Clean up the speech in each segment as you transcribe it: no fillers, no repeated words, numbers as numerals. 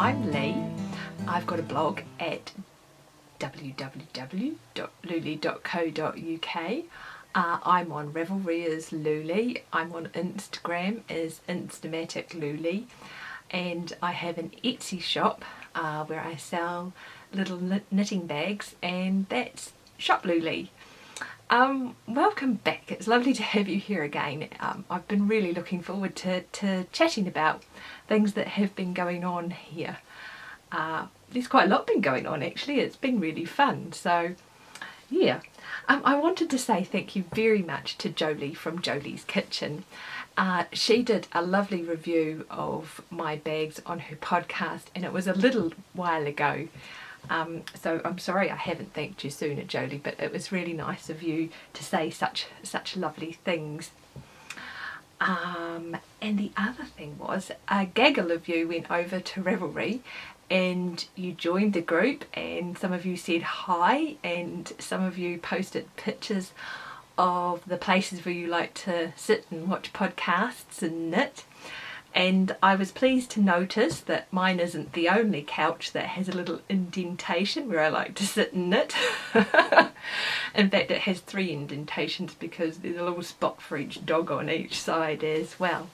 I'm Lee. I've got a blog at www.louleigh.co.uk. I'm on Ravelry as Louleigh. I'm on Instagram as Instamatic Louleigh, and I have an Etsy shop where I sell little knitting bags, and that's Shop Louleigh. Welcome back. It's lovely to have you here again. I've been really looking forward to chatting about things that have been going on here. There's quite a lot been going on actually. It's been really fun. So yeah, I wanted to say thank you very much to Jolie from Jolie's Kitchen. She did a lovely review of my bags on her podcast, and it was a little while ago. So I'm sorry I haven't thanked you sooner, Jolie, but it was really nice of you to say such lovely things. And the other thing was, a gaggle of you went over to Ravelry and you joined the group, and some of you said hi, and some of you posted pictures of the places where you like to sit and watch podcasts and knit. And I was pleased to notice that mine isn't the only couch that has a little indentation where I like to sit and knit. In fact, it has 3 indentations because there's a little spot for each dog on each side as well.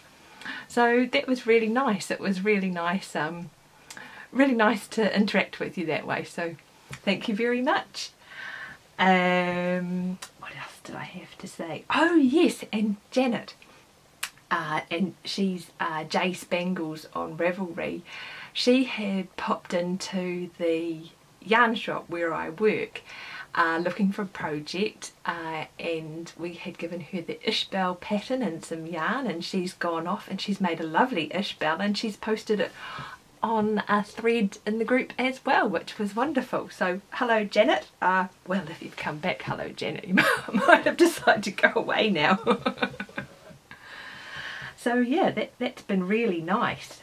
So that was really nice. It was really nice to interact with you that way. So thank you very much. What else did I have to say? Oh yes, and Janet. And she's J Spangles on Ravelry. She had popped into the yarn shop where I work looking for a project, and we had given her the Ishbel pattern and some yarn, and she's gone off and she's made a lovely Ishbel, and she's posted it on a thread in the group as well, which was wonderful. So hello Janet. Well, if you've come back, hello Janet. You might have decided to go away now. So yeah, that's been really nice.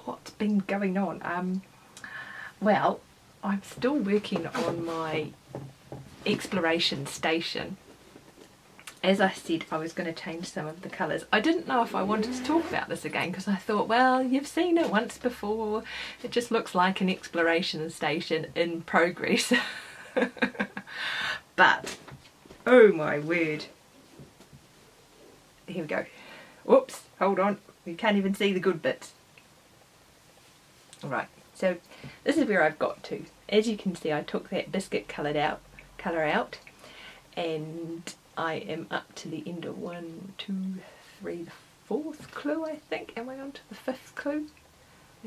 What's been going on? Well, I'm still working on my exploration station. As I said, I was going to change some of the colours. I didn't know if I wanted to talk about this again because I thought, well, you've seen it once before. It just looks like an exploration station in progress. But, oh my word. Here we go. Whoops, hold on, you can't even see the good bits. Alright, so this is where I've got to. As you can see, I took that biscuit colour out, and I am up to the end of 1, 2, 3, the 4th clue, I think. Am I on to the 5th clue?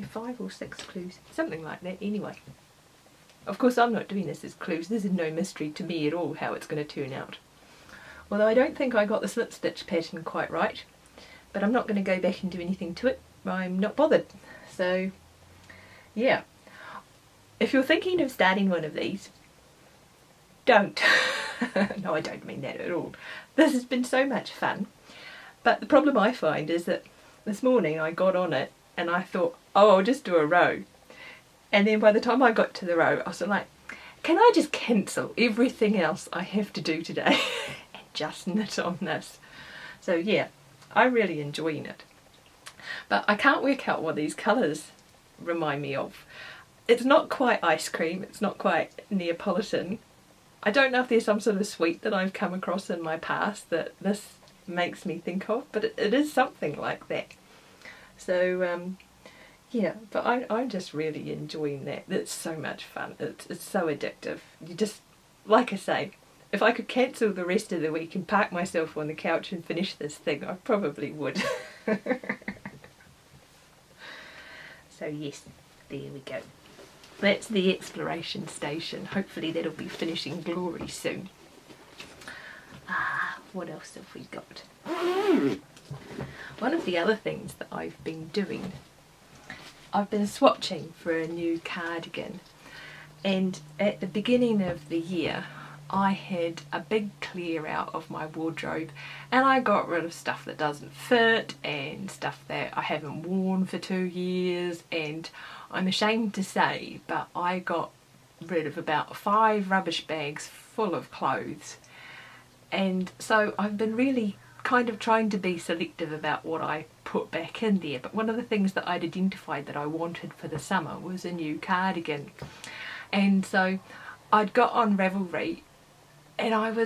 5 or 6 clues, something like that anyway. Of course I'm not doing this as clues, this is no mystery to me at all how it's going to turn out. Although I don't think I got the slip stitch pattern quite right. But I'm not going to go back and do anything to it. I'm not bothered. So, yeah. If you're thinking of starting one of these, don't. No, I don't mean that at all. This has been so much fun. But the problem I find is that this morning I got on it and I thought, oh, I'll just do a row. And then by the time I got to the row, I was like, can I just cancel everything else I have to do today and just knit on this? So, yeah. I'm really enjoying it. But I can't work out what these colours remind me of. It's not quite ice cream, it's not quite Neapolitan. I don't know if there's some sort of sweet that I've come across in my past that this makes me think of, but it is something like that. So yeah, but I'm just really enjoying that. It's so much fun. It's so addictive. You just, like I say, if I could cancel the rest of the week and park myself on the couch and finish this thing, I probably would. So yes, there we go. That's the exploration station. Hopefully that'll be finishing glory soon. What else have we got? One of the other things that I've been doing, I've been swatching for a new cardigan. And at the beginning of the year, I had a big clear out of my wardrobe, and I got rid of stuff that doesn't fit and stuff that I haven't worn for 2 years, and I'm ashamed to say, but I got rid of about 5 rubbish bags full of clothes. And so I've been really kind of trying to be selective about what I put back in there, but one of the things that I'd identified that I wanted for the summer was a new cardigan. And so I'd got on Ravelry, and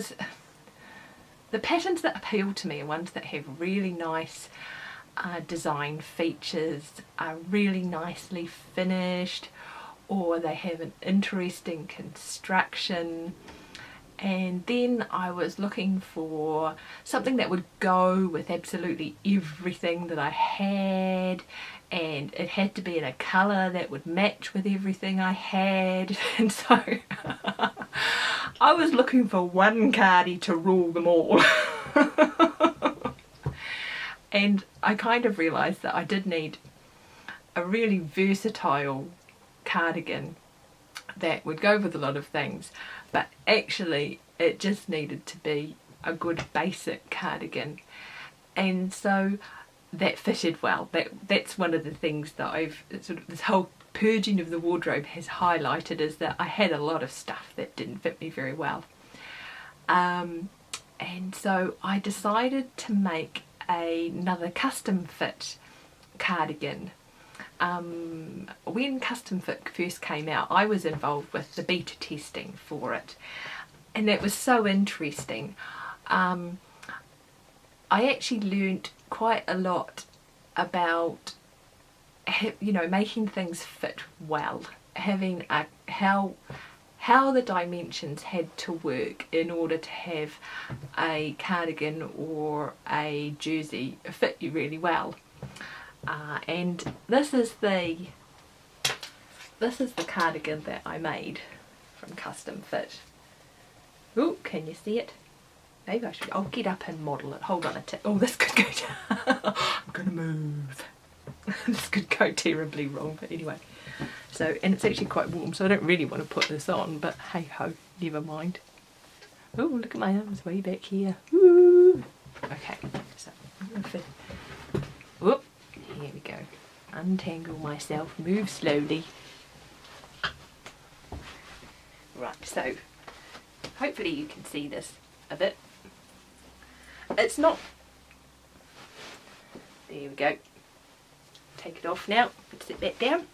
the patterns that appeal to me are ones that have really nice design features, are really nicely finished, or they have an interesting construction. And then I was looking for something that would go with absolutely everything that I had, and it had to be in a colour that would match with everything I had. And so I was looking for one cardie to rule them all. And I kind of realised that I did need a really versatile cardigan that would go with a lot of things, but actually it just needed to be a good basic cardigan. And so that fitted well. That's one of the things that I've sort of, this whole purging of the wardrobe has highlighted, is that I had a lot of stuff that didn't fit me very well. And so I decided to make another custom fit cardigan. When custom fit first came out, I was involved with the beta testing for it, and that was so interesting. I actually learnt quite a lot about, you know, making things fit well, having how the dimensions had to work in order to have a cardigan or a jersey fit you really well. And this is the cardigan that I made from Custom Fit. Oh, can you see it? Maybe I'll get up and model it. Hold on a tick. Oh, this could go down. I'm gonna move. This could go terribly wrong, but anyway. So, and it's actually quite warm, so I don't really want to put this on, but hey ho, never mind. Oh, look at my arms way back here. Woo! Okay, so I'm gonna fit. Whoop. Here we go. Untangle myself, move slowly. Right, so hopefully you can see this a bit. It's not... There we go. Take it off now and sit back down.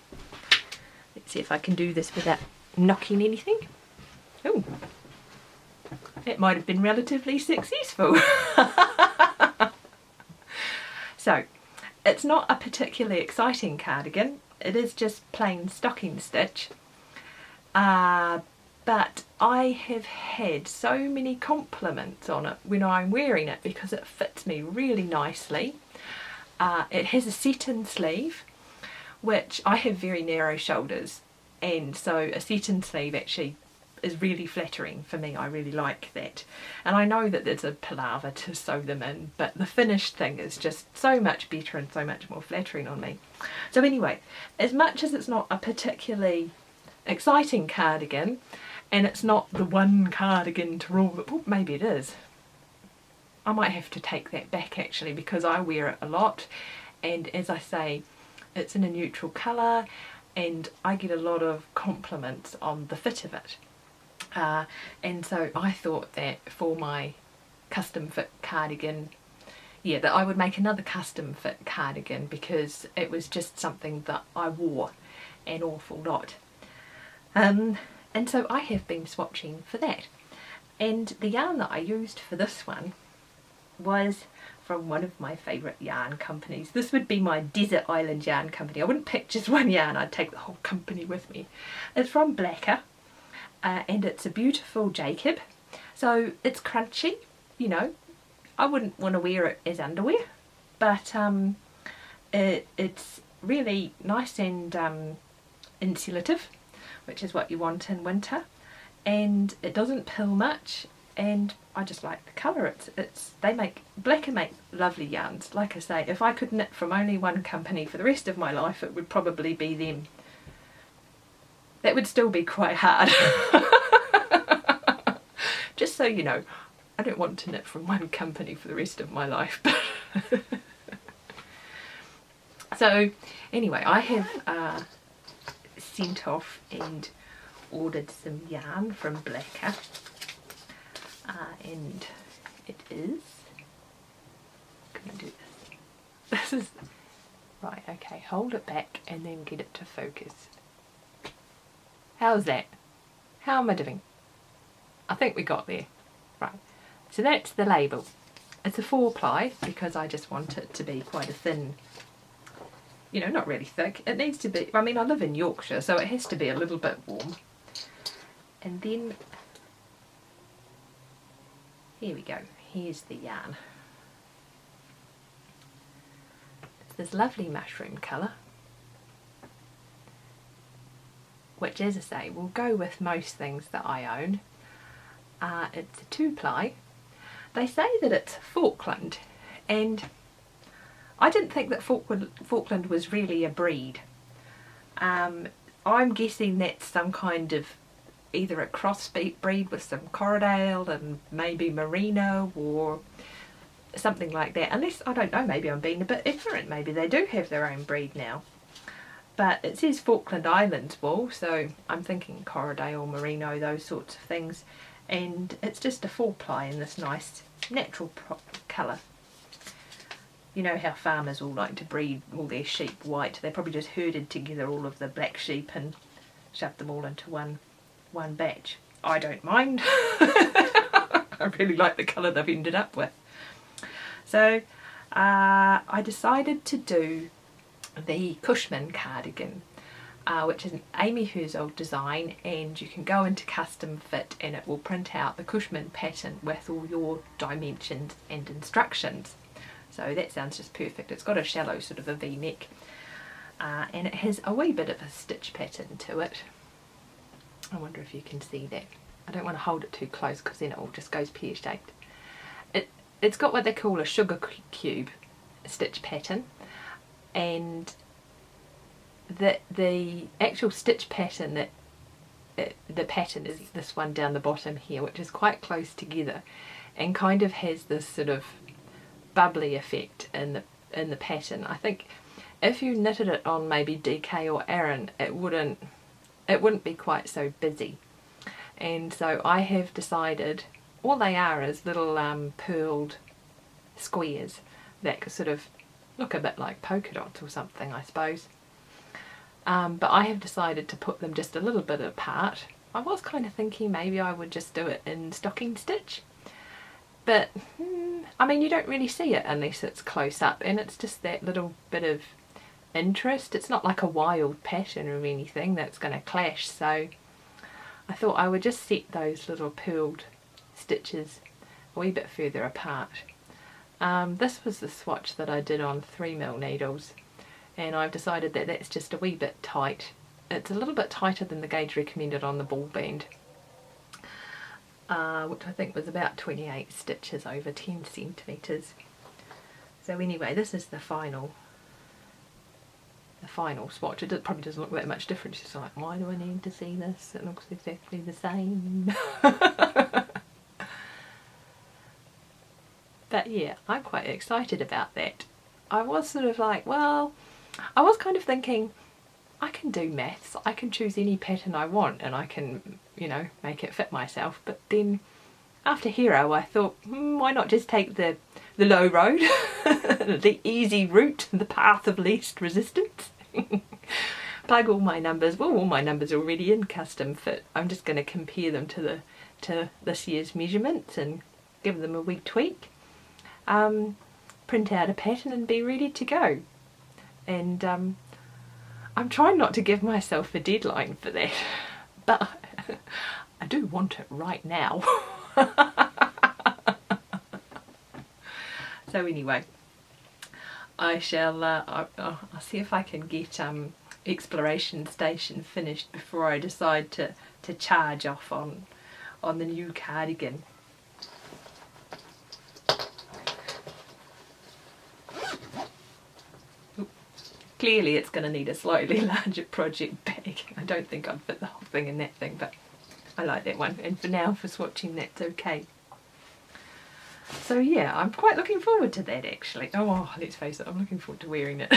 Let's see if I can do this without knocking anything. Oh, it might have been relatively successful. So, it's not a particularly exciting cardigan, it is just plain stocking stitch, but I have had so many compliments on it when I'm wearing it because it fits me really nicely. It has a set-in sleeve, which I have very narrow shoulders, and so a set-in sleeve actually is really flattering for me. I really like that, and I know that there's a palaver to sew them in, but the finished thing is just so much better and so much more flattering on me. So anyway, as much as it's not a particularly exciting cardigan, and it's not the one cardigan to rule the... Oh, maybe it is. I might have to take that back actually, because I wear it a lot, and as I say, it's in a neutral colour and I get a lot of compliments on the fit of it. And so I thought that for my custom fit cardigan, yeah, that I would make another custom fit cardigan, because it was just something that I wore an awful lot. And so I have been swatching for that. And the yarn that I used for this one was from one of my favourite yarn companies. This would be my Desert Island Yarn Company. I wouldn't pick just one yarn, I'd take the whole company with me. It's from Blacker. And it's a beautiful Jacob, so it's crunchy, you know. I wouldn't want to wear it as underwear, but it's really nice and insulative, which is what you want in winter, and it doesn't pill much, and I just like the colour. Blacker make lovely yarns. Like I say, if I could knit from only one company for the rest of my life, it would probably be them. That would still be quite hard. Just so you know, I don't want to knit from one company for the rest of my life. So anyway, I have sent off and ordered some yarn from Blacker, and it is is... Right, okay, hold it back and then get it to focus. How's that? How am I doing? I think we got there. Right, so that's the label. It's a 4-ply because I just want it to be quite a thin, you know, not really thick. It needs to be, I mean, I live in Yorkshire, so it has to be a little bit warm. And then, here we go, here's the yarn. It's this lovely mushroom colour, which, as I say, will go with most things that I own. It's a 2-ply. They say that it's Falkland, and I didn't think that Falkland was really a breed. I'm guessing that's some kind of either a crossbreed with some Corriedale and maybe Merino or something like that. Unless, I don't know, maybe I'm being a bit ignorant. Maybe they do have their own breed now. But it says Falkland Islands wool, so I'm thinking Corriedale, Merino, those sorts of things. And it's just a 4-ply in this nice natural colour. You know how farmers all like to breed all their sheep white. They probably just herded together all of the black sheep and shoved them all into one batch. I don't mind. I really like the colour they've ended up with. So I decided to do the Cushman cardigan, which is an Amy Herzog design, and you can go into custom fit and it will print out the Cushman pattern with all your dimensions and instructions. So that sounds just perfect. It's got a shallow sort of a V-neck, and it has a wee bit of a stitch pattern to it. I wonder if you can see that. I don't want to hold it too close because then it all just goes pear-shaped. It's got what they call a sugar cube stitch pattern, and the actual stitch pattern, the pattern is this one down the bottom here, which is quite close together and kind of has this sort of bubbly effect in the pattern. I think if you knitted it on maybe DK or Aran, it wouldn't be quite so busy. And so I have decided all they are is little purled squares that could sort of look a bit like polka dots or something, I suppose. But I have decided to put them just a little bit apart. I was kind of thinking maybe I would just do it in stocking stitch, but I mean, you don't really see it unless it's close up, and it's just that little bit of interest. It's not like a wild pattern or anything that's going to clash, so I thought I would just set those little purled stitches a wee bit further apart. This was the swatch that I did on 3mm needles, and I've decided that that's just a wee bit tight. It's a little bit tighter than the gauge recommended on the ball band, which I think was about 28 stitches over 10 centimetres. So anyway, this is the final swatch. It probably doesn't look that much different. It's like, why do I need to see this? It looks exactly the same. But yeah, I'm quite excited about that. I was sort of like, well, I was kind of thinking, I can do maths, I can choose any pattern I want and I can, you know, make it fit myself. But then after Hero I thought, why not just take the low road, the easy route, the path of least resistance. Plug all my numbers. Well, all my numbers are already in custom fit. I'm just going to compare them to this year's measurements and give them a wee tweak. Print out a pattern and be ready to go. And I'm trying not to give myself a deadline for that, but I do want it right now. So anyway, I shall I'll see if I can get Exploration Station finished before I decide to charge off on the new cardigan. Clearly it's going to need a slightly larger project bag. I don't think I'd fit the whole thing in that thing, but I like that one, and for now, for swatching, that's okay. So yeah, I'm quite looking forward to that actually. Oh, let's face it, I'm looking forward to wearing it.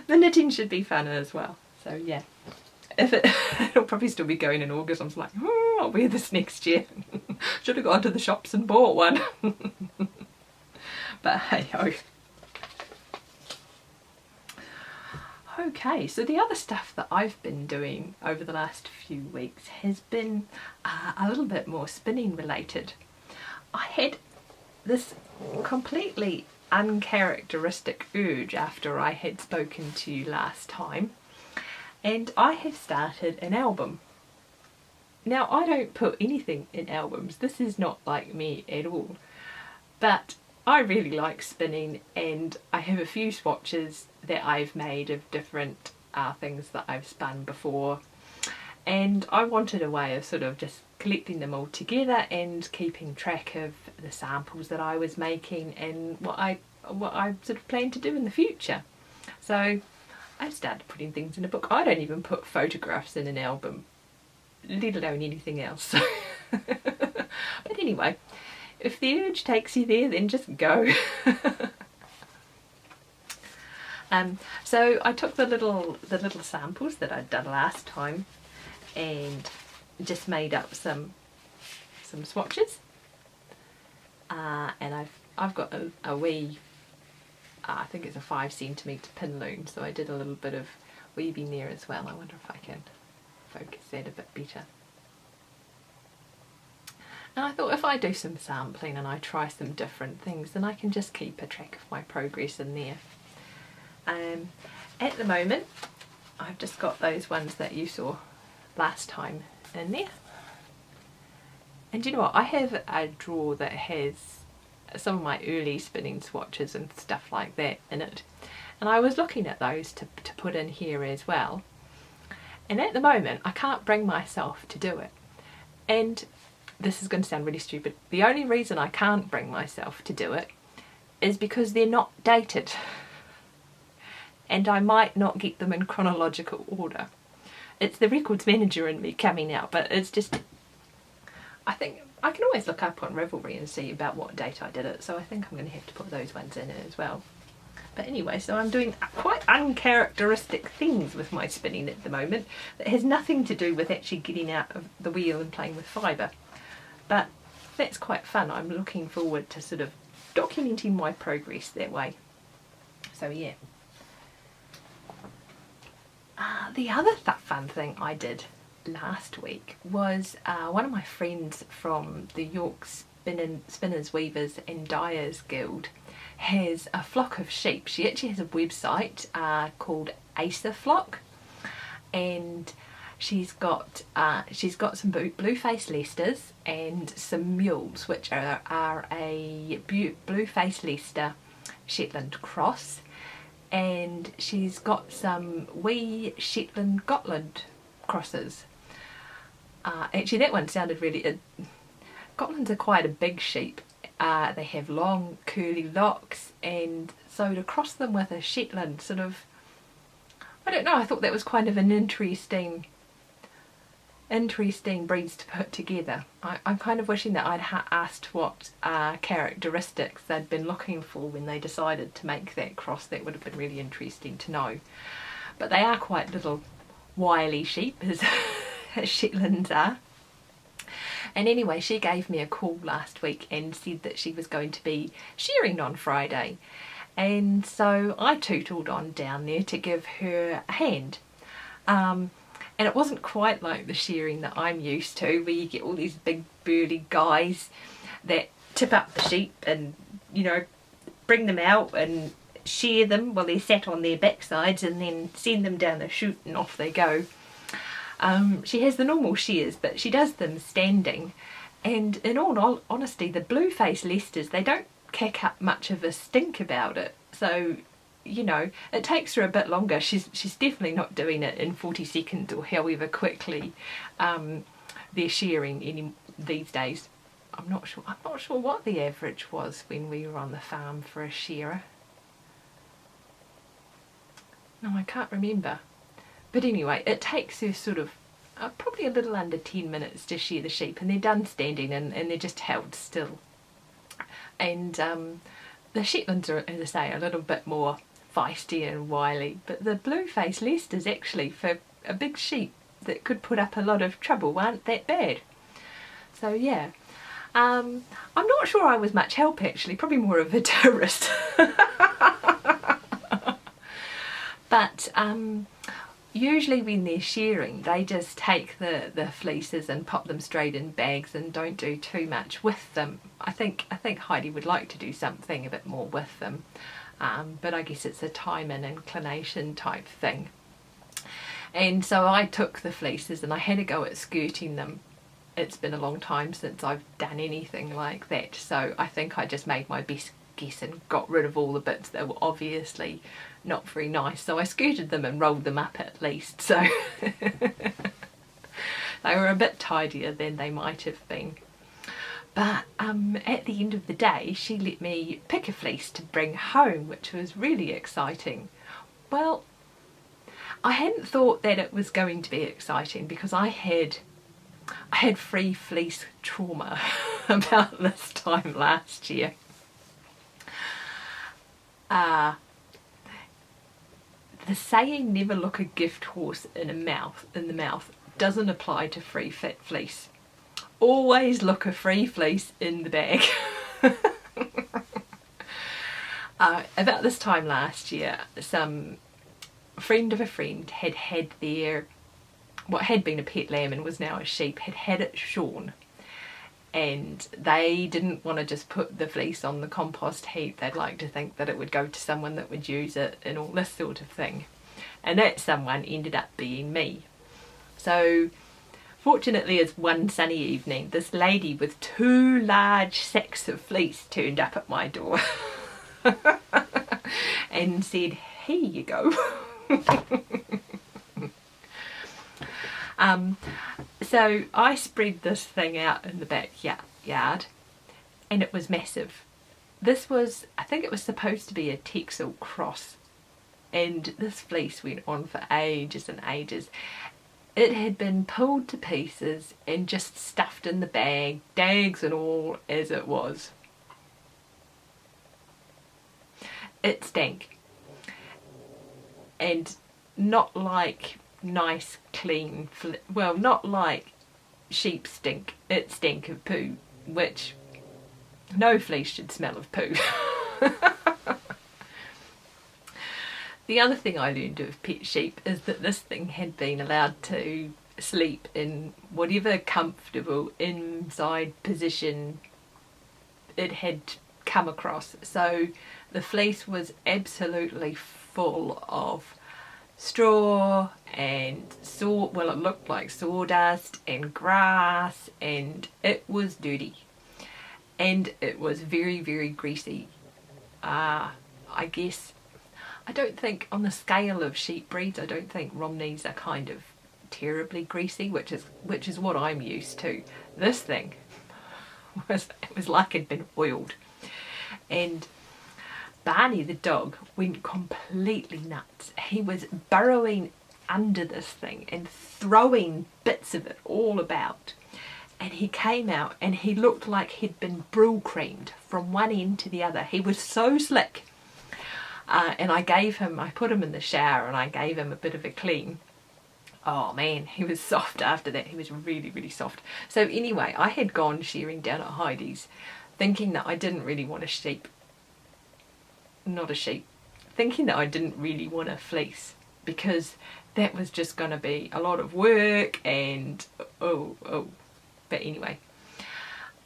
The knitting should be fun as well, so yeah. It'll probably still be going in August. I'm just like, oh, I'll wear this next year. Should have gone to the shops and bought one. But hey ho. Okay, so the other stuff that I've been doing over the last few weeks has been a little bit more spinning related. I had this completely uncharacteristic urge after I had spoken to you last time, and I have started an album. Now, I don't put anything in albums, this is not like me at all, but I really like spinning, and I have a few swatches that I've made of different things that I've spun before, and I wanted a way of sort of just collecting them all together and keeping track of the samples that I was making and what I sort of plan to do in the future. So I started putting things in a book. I don't even put photographs in an album, let alone anything else. But anyway, if the urge takes you there, then just go. So I took the little samples that I'd done last time and just made up some swatches. And I've got a wee, I think it's a 5cm pin loom, so I did a little bit of weaving there as well. I wonder if I can focus that a bit better. And I thought if I do some sampling and I try some different things, then I can just keep a track of my progress in there. At the moment, I've just got those ones that you saw last time in there. And you know what, I have a drawer that has some of my early spinning swatches and stuff like that in it. And I was looking at those to put in here as well. And at the moment, I can't bring myself to do it. And this is going to sound really stupid. The only reason I can't bring myself to do it is because they're not dated. And I might not get them in chronological order. It's the records manager in me coming out, but it's just, I think I can always look up on Ravelry and see about what date I did it, so I think I'm going to have to put those ones in as well. But anyway, so I'm doing quite uncharacteristic things with my spinning at the moment that has nothing to do with actually getting out of the wheel and playing with fibre. But that's quite fun. I'm looking forward to sort of documenting my progress that way. So yeah. The other fun thing I did last week was one of my friends from the York Spinners, Weavers and Dyers Guild has a flock of sheep. She actually has a website called Acer Flock, and she's got some blue-faced Leicesters and some mules, which are a blue-faced Leicester Shetland cross. And she's got some wee Shetland Gotland crosses. Actually, that one sounded really... Gotlands are quite a big sheep. They have long curly locks, and so to cross them with a Shetland sort of... I don't know, I thought that was kind of an interesting breeds to put together. I'm kind of wishing that I'd asked what characteristics they'd been looking for when they decided to make that cross. That would have been really interesting to know. But they are quite little wily sheep, as Shetlands are. And anyway, she gave me a call last week and said that she was going to be shearing on Friday. And so I tootled on down there to give her a hand. And it wasn't quite like the shearing that I'm used to, where you get all these big burly guys that tip up the sheep and, you know, bring them out and shear them while they're sat on their backsides and then send them down the chute and off they go. She has the normal shears, but she does them standing. And in all honesty, the blue-faced Leicesters, they don't kick up much of a stink about it. So, you know, it takes her a bit longer. She's definitely not doing it in 40 seconds or however quickly they're shearing these days. I'm not sure what the average was when we were on the farm for a shearer. No, I can't remember. But anyway, it takes her sort of probably a little under 10 minutes to shear the sheep, and they're done standing and they're just held still. And the Shetlands are, as I say, a little bit more feisty and wily, but the blue-faced Leicesters actually, for a big sheep that could put up a lot of trouble, aren't that bad. So yeah, I'm not sure I was much help actually, probably more of a tourist. But usually when they're shearing, they just take the fleeces and pop them straight in bags and don't do too much with them. I think Heidi would like to do something a bit more with them, but I guess it's a time and inclination type thing. And so I took the fleeces and I had a go at skirting them. It's been a long time since I've done anything like that, so I think I just made my best guess and got rid of all the bits that were obviously not very nice. So I skirted them and rolled them up at least, so they were a bit tidier than they might have been. But at the end of the day she let me pick a fleece to bring home, which was really exciting. Well, I hadn't thought that it was going to be exciting because I had free fleece trauma about this time last year. The saying "never look a gift horse in the mouth" doesn't apply to free fleece. Always look a free fleece in the bag. About this time last year, some friend of a friend had their, what had been a pet lamb and was now a sheep, had it shorn, and they didn't want to just put the fleece on the compost heap. They'd like to think that it would go to someone that would use it and all this sort of thing, and that someone ended up being me. So fortunately, as one sunny evening, this lady with 2 large sacks of fleece turned up at my door and said, "Here you go." So I spread this thing out in the backyard and it was massive. This was, I think it was supposed to be a Texel cross, and this fleece went on for ages and ages. It had been pulled to pieces and just stuffed in the bag, dags and all as it was. It stank, and not like nice clean, well, not like sheep stink. It stank of poo, which no fleece should smell of poo. The other thing I learned of pet sheep is that this thing had been allowed to sleep in whatever comfortable inside position it had come across. So the fleece was absolutely full of straw and well, it looked like sawdust and grass, and it was dirty and it was very, very greasy. I guess, I don't think on the scale of sheep breeds, I don't think Romneys are kind of terribly greasy, which is what I'm used to. This thing it was like it'd been oiled, and Barney the dog went completely nuts. He was burrowing under this thing and throwing bits of it all about, and he came out and he looked like he'd been Brühl creamed from one end to the other. He was so slick, and I put him in the shower and I gave him a bit of a clean. Oh man, he was soft after that. He was really, really soft. So anyway, I had gone shearing down at Heidi's thinking that I didn't really want a sheep. Thinking that I didn't really want a fleece, because that was just going to be a lot of work and but anyway,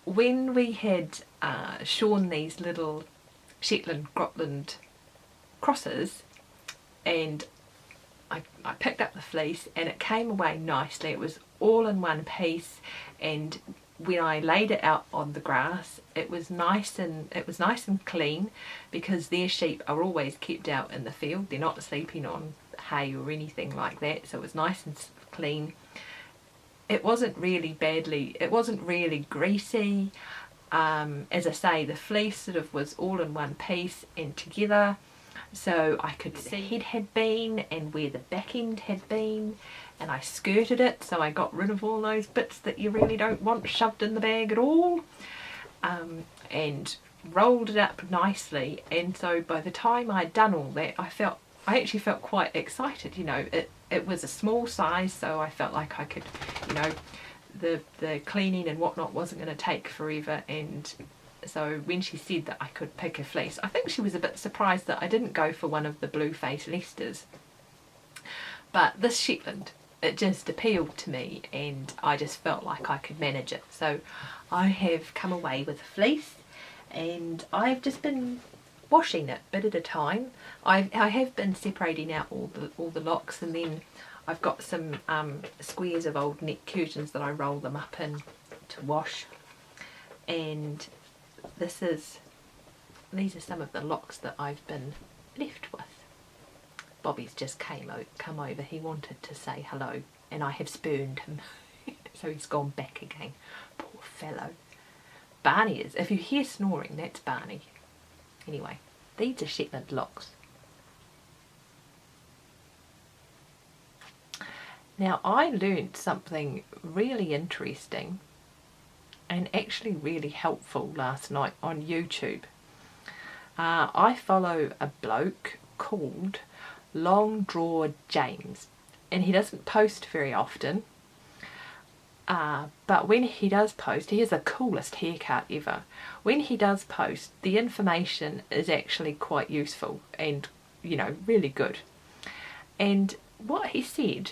when we had shorn these little Shetland Grotland crosses, and I picked up the fleece and it came away nicely. It was all in one piece, and when I laid it out on the grass, it was nice and clean, because their sheep are always kept out in the field. They're not sleeping on hay or anything like that, so it was nice and clean. It wasn't really greasy. As I say, the fleece sort of was all in one piece and together, so I could see where the head had been and where the back end had been, and I skirted it, so I got rid of all those bits that you really don't want shoved in the bag at all, and rolled it up nicely. And so by the time I'd done all that, I actually felt quite excited. You know, it was a small size, so I felt like I could, you know, the cleaning and whatnot wasn't going to take forever, and so when she said that I could pick a fleece, I think she was a bit surprised that I didn't go for one of the blue face Leicesters. But this Shetland, it just appealed to me, and I just felt like I could manage it. So I have come away with a fleece, and I've just been washing it a bit at a time. I have been separating out all the locks, and then I've got some squares of old net curtains that I roll them up in to wash. And these are some of the locks that I've been left with. Bobby's just come over. He wanted to say hello, and I have spurned him. So he's gone back again. Poor fellow. Barney is. If you hear snoring, that's Barney. Anyway, these are Shetland locks. Now, I learned something really interesting and actually really helpful last night on YouTube. I follow a bloke called Long Draw James, and he doesn't post very often, but when he does post, he has the coolest haircut ever. When he does post, the information is actually quite useful and, you know, really good. And what he said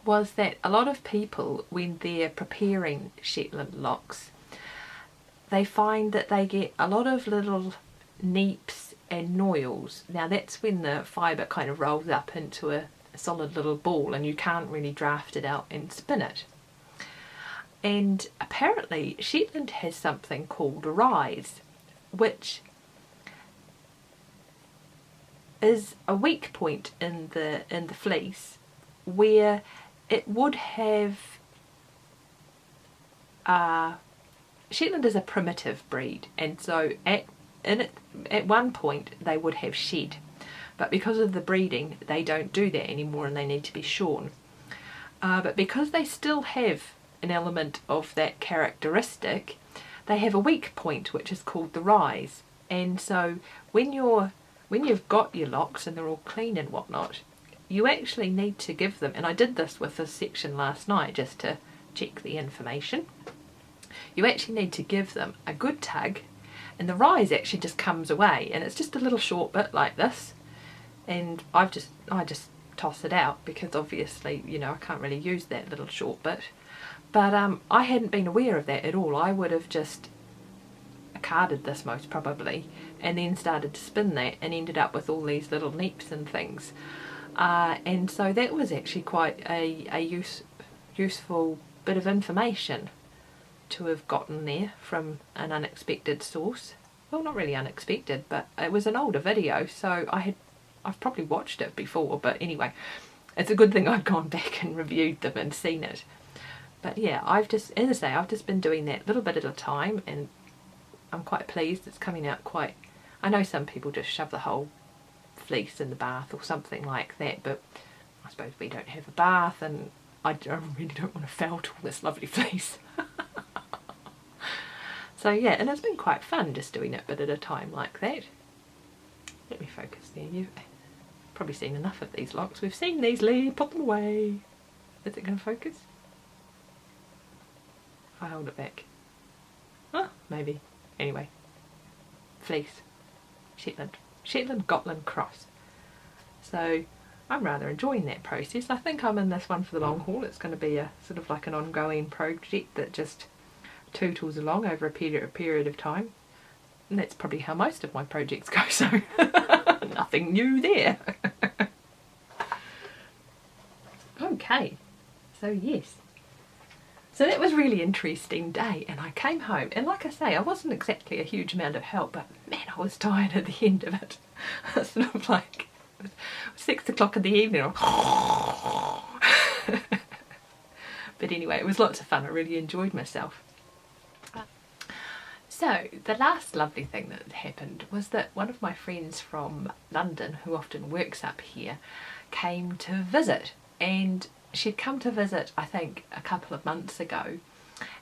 was that a lot of people, when they're preparing Shetland locks, they find that they get a lot of little neeps and noils. Now that's when the fibre kind of rolls up into a solid little ball and you can't really draft it out and spin it. And apparently Shetland has something called a rise, which is a weak point in the fleece where it would have Shetland is a primitive breed, and so at one point they would have shed, but because of the breeding they don't do that anymore and they need to be shorn. But because they still have an element of that characteristic, they have a weak point which is called the rise. And so when you've got your locks and they're all clean and whatnot, you actually need to give them, and I did this with this section last night just to check the information, you actually need to give them a good tug, and the rise actually just comes away, and it's just a little short bit like this, and I just toss it out because obviously, you know, I can't really use that little short bit. But I hadn't been aware of that at all. I would have just carded this most probably and then started to spin that and ended up with all these little neeps and things. And so that was actually quite a useful bit of information to have gotten there from an unexpected source. Well, not really unexpected, but it was an older video, so I've probably watched it before, but anyway, it's a good thing I've gone back and reviewed them and seen it. But yeah, I've just been doing that little bit at a time, and I'm quite pleased. It's coming out quite, I know some people just shove the whole fleece in the bath or something like that, but I suppose we don't have a bath, and I really don't want to felt all this lovely fleece. So yeah, and it's been quite fun just doing it a bit at a time like that. Let me focus there. You've probably seen enough of these locks. We've seen these, Lee. Put them away. Is it going to focus? If I hold it back. Oh, maybe. Anyway. Fleece. Shetland. Shetland Gotland Cross. So I'm rather enjoying that process. I think I'm in this one for the long haul. It's going to be a sort of like an ongoing project that just tootles along over a period of time. And that's probably how most of my projects go, so nothing new there. Okay, so yes. So that was a really interesting day, and I came home, and like I say, I wasn't exactly a huge amount of help, but man, I was tired at the end of it. Sort of like 6 o'clock in the evening. But anyway, it was lots of fun. I really enjoyed myself. So the last lovely thing that happened was that one of my friends from London, who often works up here, came to visit, and she'd come to visit I think a couple of months ago,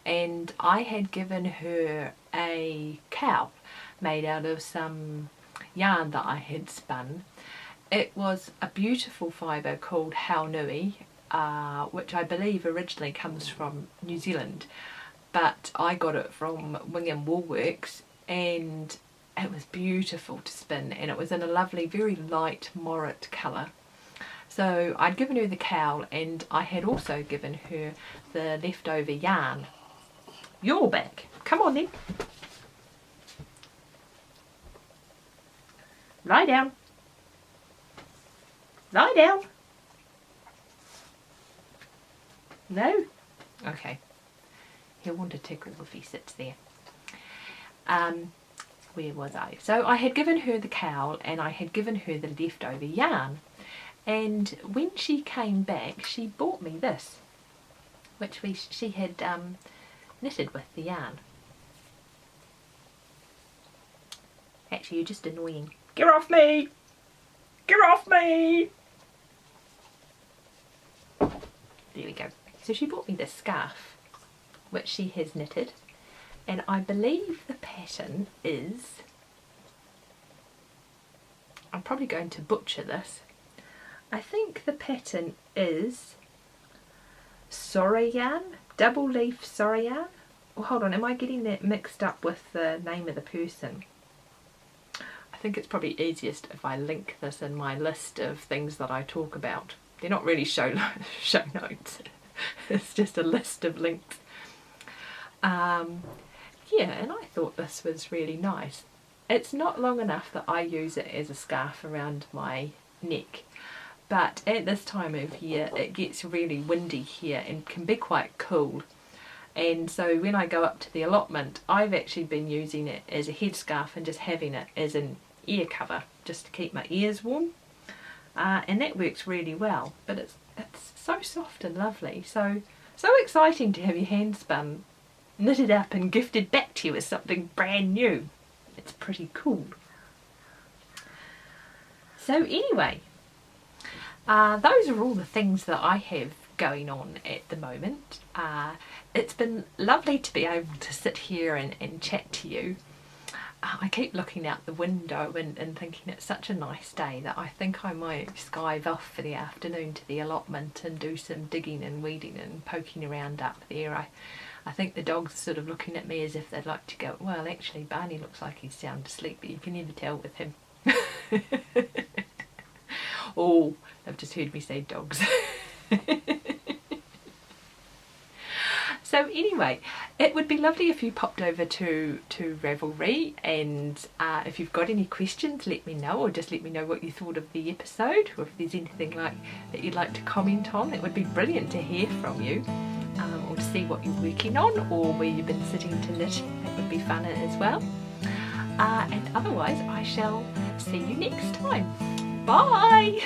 and I had given her a cowl made out of some yarn that I had spun. It was a beautiful fibre called How Nui. which I believe originally comes from New Zealand, but I got it from Wingham Woolworks, and it was beautiful to spin, and it was in a lovely, very light morat colour. So I'd given her the cowl, and I had also given her the leftover yarn. You're back. Come on then. Lie down. Lie down. No? Okay. He'll want to tickle if he sits there. Where was I? So I had given her the cowl, and I had given her the leftover yarn. And when she came back, she bought me this, which she had knitted with the yarn. Actually, you're just annoying. Get off me! Get off me! There we go. So she bought me this scarf, which she has knitted, and I believe the pattern is, I'm probably going to butcher this, I think the pattern is Soroyan, double leaf Soroyan. Oh, hold on, am I getting that mixed up with the name of the person? I think it's probably easiest if I link this in my list of things that I talk about. They're not really show notes, it's just a list of links. Yeah, and I thought this was really nice. It's not long enough that I use it as a scarf around my neck, but at this time of year it gets really windy here and can be quite cool, and so when I go up to the allotment I've actually been using it as a headscarf and just having it as an ear cover just to keep my ears warm, and that works really well. But it's so soft and lovely, so exciting to have your hand spun, knitted up and gifted back to you as something brand new. It's pretty cool. So anyway, those are all the things that I have going on at the moment. It's been lovely to be able to sit here and chat to you. I keep looking out the window and thinking it's such a nice day that I think I might skive off for the afternoon to the allotment and do some digging and weeding and poking around up there. I think the dogs are sort of looking at me as if they'd like to go, well actually Barney looks like he's sound asleep, but you can never tell with him. Oh, they've just heard me say dogs. So anyway, it would be lovely if you popped over to Ravelry, and if you've got any questions let me know, or just let me know what you thought of the episode, or if there's anything like that you'd like to comment on. It would be brilliant to hear from you, or to see what you're working on or where you've been sitting to knit. That would be fun as well. And otherwise I shall see you next time. Bye!